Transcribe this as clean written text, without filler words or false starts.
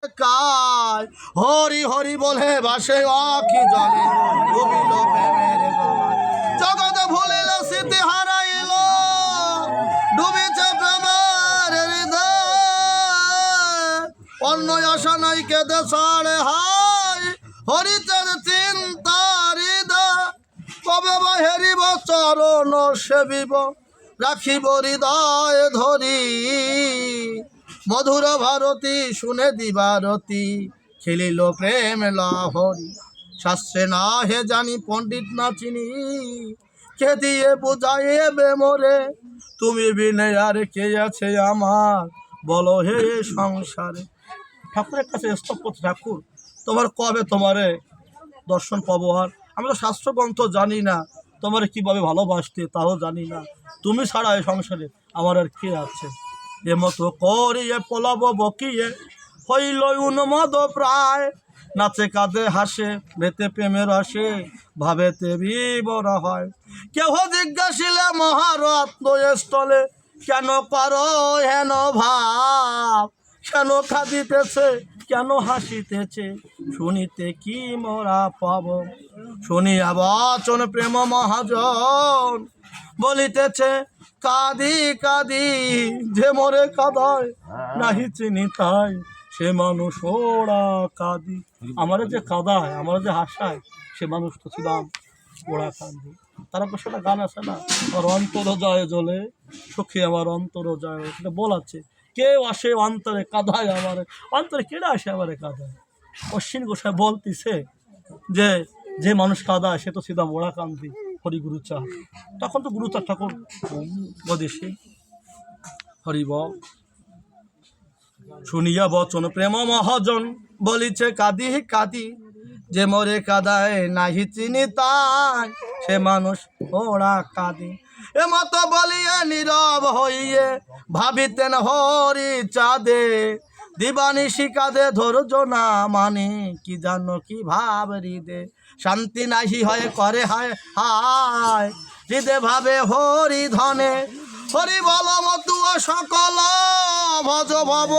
কায় হরি হরি বলে বাসে আখি জলে ডুবিল প্রেমের গলায়। জগৎ ভুলিল স্মৃতি হারাইল ডুবেছে প্রেমের হৃদয়। অন্য আশা নাই কেঁদে ছাড়ে হায় হরিচর চিন্তার হৃদয়। কবে বা হেরিব চরণ সেবিব রাখিব হৃদয় ধরি। মধুর ভারতী শুনে দিবারতী খেলিল প্রেম লহরী। শাস্ত্রে না হে জানি পণ্ডিত না চিনি কে দিয়ে বুঝাইবে মোরে। তুমি বিনে আর কে আছে আমার বলো হে সংসারে। ঠাকুরের কাছে স্তব ঠাকুর তোমার কবে তোমারে দর্শন পাবো। আর আমি তো শাস্ত্রগ্রন্থ জানি না, তোমার কীভাবে ভালোবাসতে তাও জানি না। তুমি ছাড়া এই সংসারে আমার আর কে আছে। এমতো করিয়ে পলাব বকিয়ে হইল উন্মদ প্রায়। নাচে কাঁদে হাসে ভেতে প্রেমের আসে ভাবেতে বিবর হয়। কেহ জিজ্ঞাসিলে মহারত্ন স্থলে কেন করো হেন ভাব। কেন কাঁদিতেছে কেন হাসিতেছে শুনিতে কি মোরা পাব। শুনিয়া বচন প্রেম মহাজন বলিতেছে কাঁদি কাঁদি যে মোরে কাঁদায় নাহি চিনি তাই সে মানুষ ওরা কাঁদি। আমারে যে কাঁদায় আমারে যে হাসায় সে মানুষ তো ছিলাম ওরা কাঁদি। তার উপর সেটা গান আছে না, আমার অন্তর যায় জ্বলে সখী আমার অন্তর যায়। সেটা বলাচ্ছে কেউ আসে অন্তরে কাঁদায় আমারে, অন্তরে কেডা আসে আমারে কাঁদায়। অশ্বিন গোসাই বলতেছে যে যে মানুষ কাঁদায় সে তো ছিলাম ওরা কান্দি হরিগুরু চা। তখন তো গুরুচার ঠাকুর বদেশে হরিব শুনিয়া বচন প্রেম মহাজন বলিছে কাঁদি কাঁদি যে মোরে কাঁদায় নাহি চিনি তাই সে মানুষ ওরা কাঁদি। এমত বলিয়ে নীরব হইয়ে ভাবিতেন হরি চাঁদে দিবানিশি কাঁদে ধৈর্য না মানে কি জানো কি ভাব হৃদে। শান্তি নাহি হয় করে হায় হায় হৃদে ভাবে হরি ধনে। হরি বল মতুয়া সকল ভজ ভব